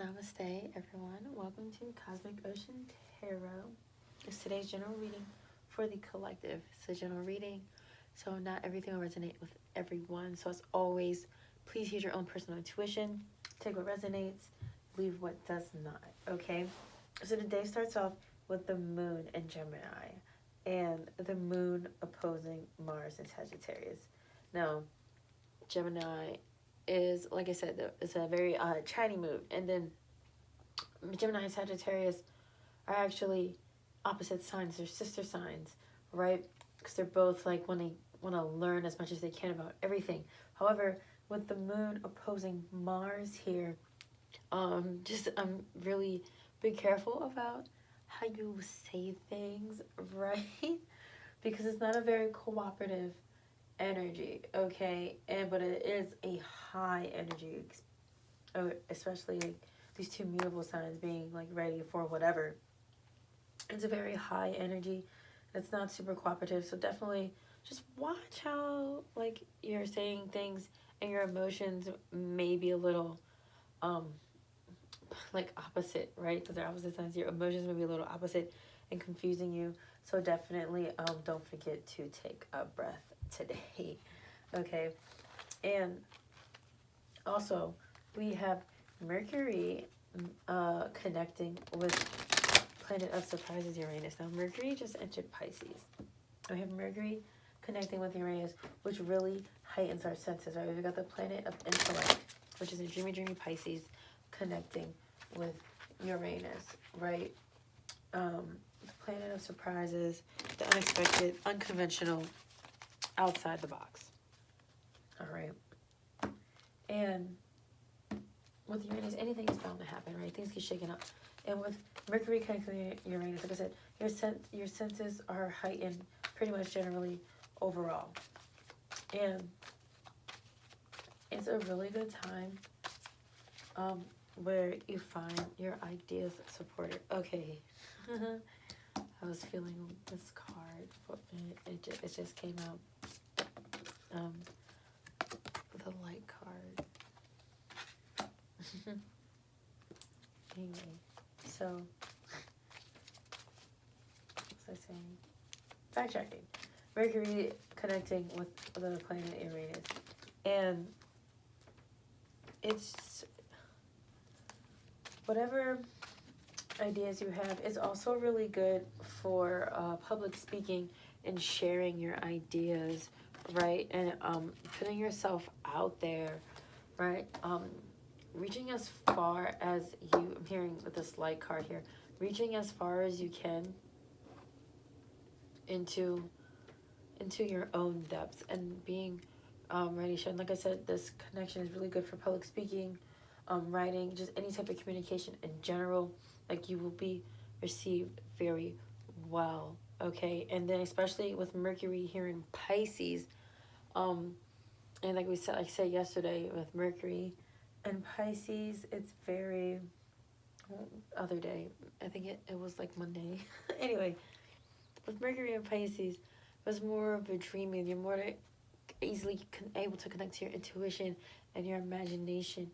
Namaste, everyone. Welcome to Cosmic Ocean Tarot. It's today's general reading for the collective. It's a general reading, so not everything will resonate with everyone. So as always, please use your own personal intuition. Take what resonates, leave what does not, okay? So the day starts off with the moon in Gemini and the moon opposing Mars in Sagittarius. Now, Gemini is, like I said, it's a very chatty moon, and then Gemini and Sagittarius are actually opposite signs. They're sister signs, right? Because they're both like want to learn as much as they can about everything. However, with the moon opposing Mars here, just really be careful about how you say things, right? Because it's not a very cooperative energy, okay? But it is a high energy, especially like these two mutable signs being like ready for whatever. It's a very high energy. It's not super cooperative, so definitely just watch how like you're saying things, and your emotions may be a little like opposite, right? Because they're opposite signs. Your emotions may be a little opposite and confusing you. So definitely don't forget to take a breath today. Okay. And also we have Mercury connecting with planet of surprises, Uranus. Now Mercury just entered Pisces. We have Mercury connecting with Uranus, which really heightens our senses, right? We've got the planet of intellect, which is a dreamy Pisces, connecting with Uranus, right? The planet of surprises, the unexpected, unconventional, outside the box. All right. And with Uranus, anything is bound to happen, right? Things get shaken up. And with Mercury connecting with Uranus, like I said, your senses are heightened pretty much generally overall. And it's a really good time where you find your ideas supported. Okay. I was feeling this card, but it just came out. The light card. Anyway, so what was I saying? Backtracking. Mercury connecting with the planet Uranus, and it's whatever ideas you have. It's also really good for public speaking and sharing your ideas, right? And putting yourself out there, right? Reaching as far as you, I'm hearing with this light card here, reaching as far as you can into your own depths and being ready to share. And like I said, this connection is really good for public speaking, writing, just any type of communication in general. Like you will be received very well, okay? And then especially with Mercury here in Pisces, and like I said yesterday with Mercury and Pisces, it's very, other day, I think it was like Monday. Anyway, with Mercury and Pisces, it was more of a dreaming. You're more easily able to connect to your intuition and your imagination.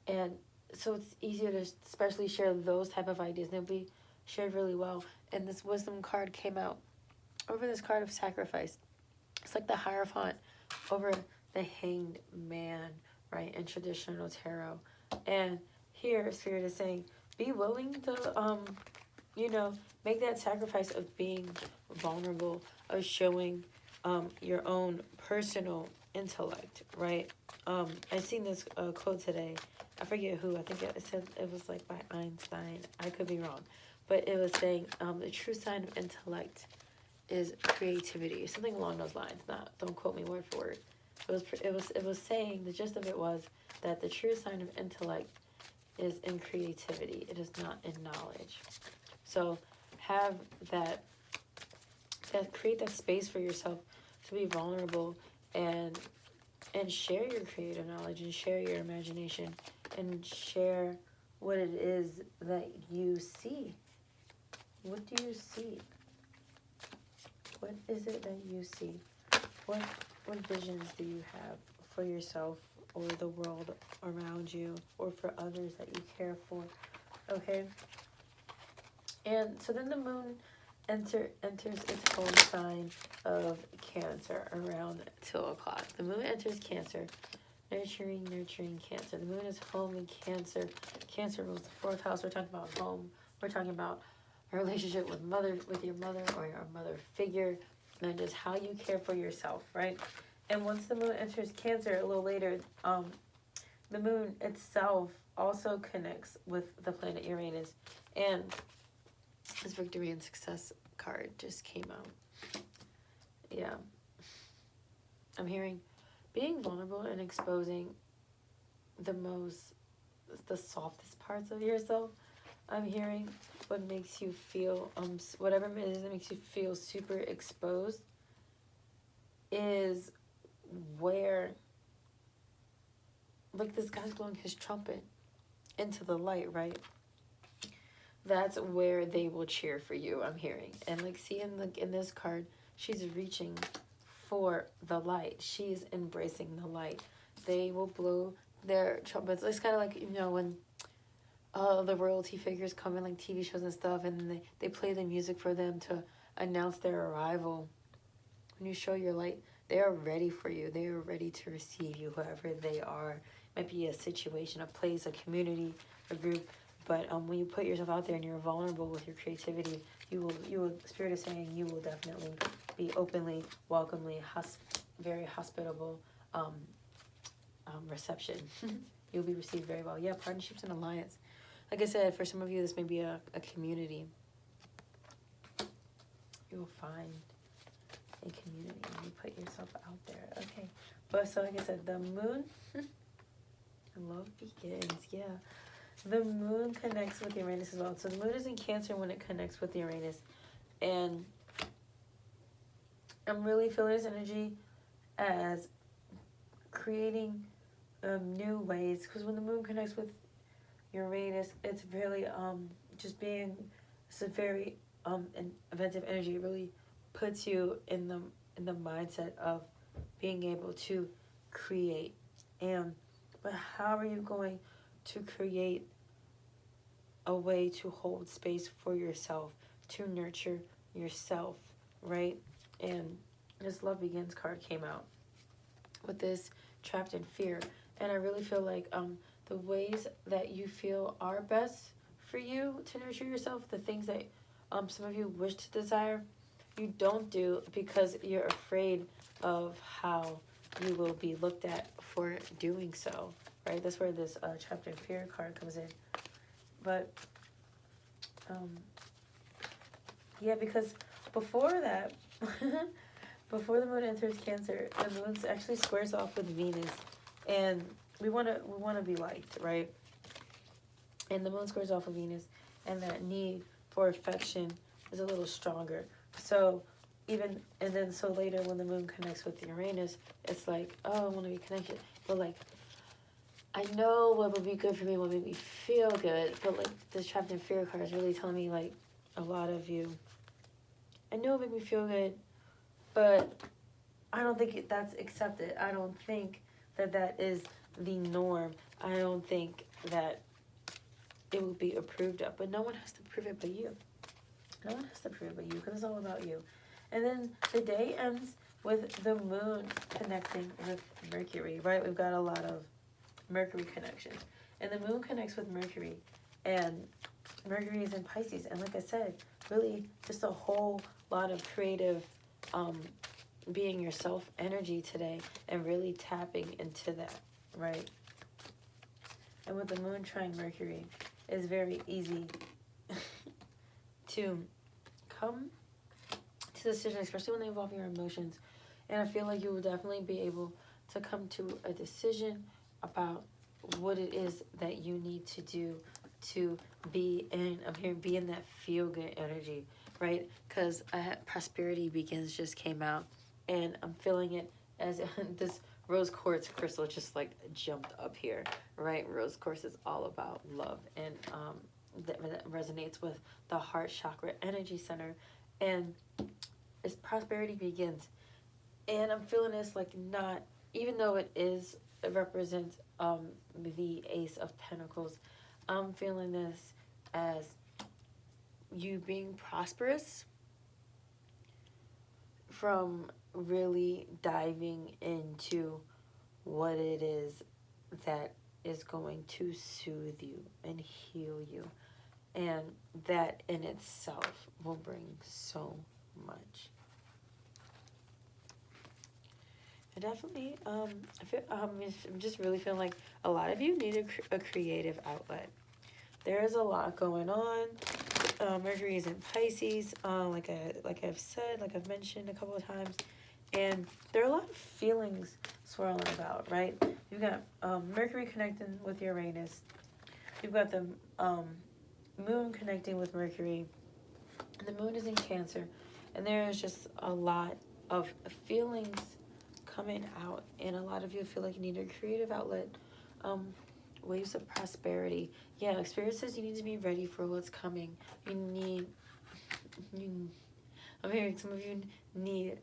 And so it's easier to especially share those type of ideas. They'll be shared really well. And this wisdom card came out over this card of sacrifice. It's like the Hierophant over the Hanged Man, right, in traditional tarot. And here Spirit is saying, be willing to make that sacrifice of being vulnerable, of showing your own personal intellect, right? I seen this quote today. I forget who. I think it said it was like by Einstein. I could be wrong, but it was saying the true sign of intellect is creativity, something along those lines. Don't quote me word for word. It was saying, the gist of it was that the true sign of intellect is in creativity. It is not in knowledge. So have that create that space for yourself to be vulnerable and share your creative knowledge and share your imagination and share what it is that you see. What do you see? What is it that you see? What visions do you have for yourself for the world around you or for others that you care for. Okay? And so then the moon enters its home sign of Cancer around 2 o'clock. The moon enters Cancer, nurturing Cancer. The moon is home in Cancer. Cancer rules the 4th house. We're talking about home. We're talking about a relationship with your mother or your mother figure, and just how you care for yourself, right? And once the moon enters Cancer a little later, the moon itself also connects with the planet Uranus. And this victory and success card just came out. Yeah. I'm hearing being vulnerable and exposing the softest parts of yourself. I'm hearing what makes you feel, whatever it is that makes you feel super exposed is where, like this guy's blowing his trumpet into the light, right? That's where they will cheer for you, I'm hearing. And like, see in this card, she's reaching for the light. She's embracing the light. They will blow their trumpets. It's kind of like, you know, when the royalty figures come in like TV shows and stuff, and they play the music for them to announce their arrival. When you show your light, they are ready for you. They are ready to receive you, whoever they are. It might be a situation, a place, a community, a group. But when you put yourself out there and you're vulnerable with your creativity, you will. Spirit is saying you will definitely be openly, welcomely, very hospitable reception. You'll be received very well. Yeah, partnerships and alliance. Like I said, for some of you, this may be a community. You will find a community when you put yourself out there. Okay, but so like I said, the moon, love begins. Yeah. The moon connects with Uranus as well. So the moon is in Cancer when it connects with Uranus. And I'm really feeling this energy as creating new ways. Because when the moon connects with Uranus, it's really just being, it's a very inventive energy. It really puts you in the mindset of being able to create. But how are you going to create a way to hold space for yourself, to nurture yourself, right? And this Love Begins card came out with this trapped in fear. And I really feel like the ways that you feel are best for you to nurture yourself, the things that some of you wish to desire, you don't do because you're afraid of how you will be looked at for doing so, right? That's where this trapped in fear card comes in. But, yeah, because before that, before the moon enters Cancer, the moon actually squares off with Venus, and we want to be liked, right? And the moon squares off with Venus, and that need for affection is a little stronger. So so later when the moon connects with Uranus, it's like, oh, I want to be connected, but like, I know what would be good for me, what would make me feel good, but like this trapped in fear card is really telling me, like, a lot of you, I know it would make me feel good, but I don't think that's accepted. I don't think that is the norm. I don't think that it will be approved of, but no one has to prove it but you. No one has to prove it but you, because it's all about you. And then the day ends with the moon connecting with Mercury, right? We've got a lot of Mercury connection, and the moon connects with Mercury, and Mercury is in Pisces, and like I said, really just a whole lot of creative being yourself energy today, and really tapping into that, right? And with the moon trine Mercury, it's very easy to come to the decision, especially when they involve your emotions, and I feel like you will definitely be able to come to a decision about what it is that you need to do to be in, be in that feel-good energy, right? Because Prosperity Begins just came out, and I'm feeling it as this rose quartz crystal just like jumped up here, right? Rose quartz is all about love, and that resonates with the heart chakra energy center, and it's Prosperity Begins. And I'm feeling this like, not, even though it is it represents the Ace of Pentacles. I'm feeling this as you being prosperous from really diving into what it is that is going to soothe you and heal you. And that in itself will bring so much. I definitely, I feel, I'm just really feeling like a lot of you need a creative outlet. There is a lot going on. Mercury is in Pisces, like I've said, like I've mentioned a couple of times, and there are a lot of feelings swirling about, right? You've got Mercury connecting with Uranus. You've got the Moon connecting with Mercury. And the Moon is in Cancer, and there is just a lot of feelings coming out, and a lot of you feel like you need a creative outlet. Waves of prosperity. Yeah, like Spirit says you need to be ready for what's coming. I'm hearing some of you need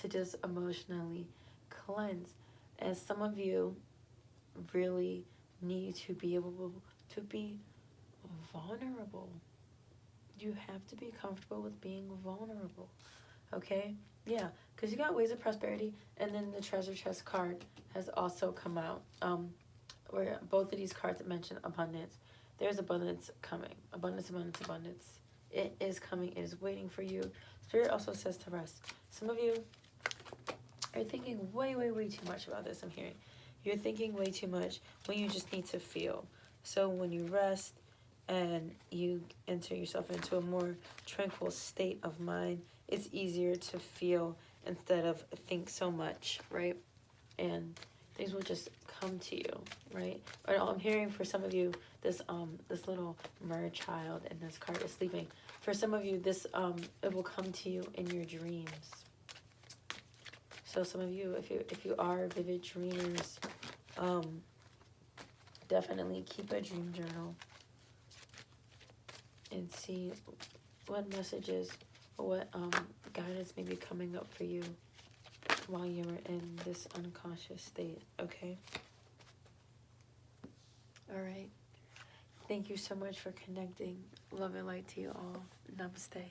to just emotionally cleanse, and some of you really need to be able to be vulnerable. You have to be comfortable with being vulnerable, okay? Yeah, because you got Ways of Prosperity, and then the Treasure Chest card has also come out, where both of these cards mention abundance. There's abundance coming. Abundance, abundance, abundance. It is coming. It is waiting for you. Spirit also says to rest. Some of you are thinking way, way, way too much about this, I'm hearing. You're thinking way too much when you just need to feel. So when you rest and you enter yourself into a more tranquil state of mind, it's easier to feel instead of think so much, right? And things will just come to you, right? Or I'm hearing for some of you, this little mer child in this card is sleeping. For some of you, this it will come to you in your dreams. So some of you, if you are vivid dreamers, definitely keep a dream journal and see what messages or what guidance may be coming up for you while you're in this unconscious state, okay? All right. Thank you so much for connecting. Love and light to you all. Namaste.